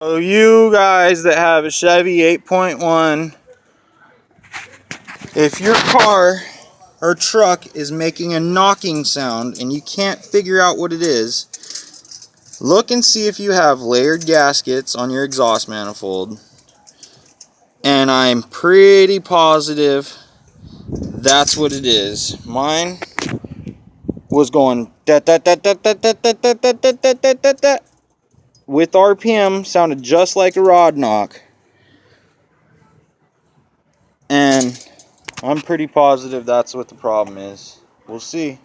So you guys that have a Chevy 8.1, if your car or truck is making a knocking sound and you can't figure out what it is, look and see if you have layered gaskets on your exhaust manifold. And I'm pretty positive that's what it is. Mine was going da da da da da da da da da da da da da. With RPM, sounded just like a rod knock. And I'm pretty positive that's what the problem is. We'll see.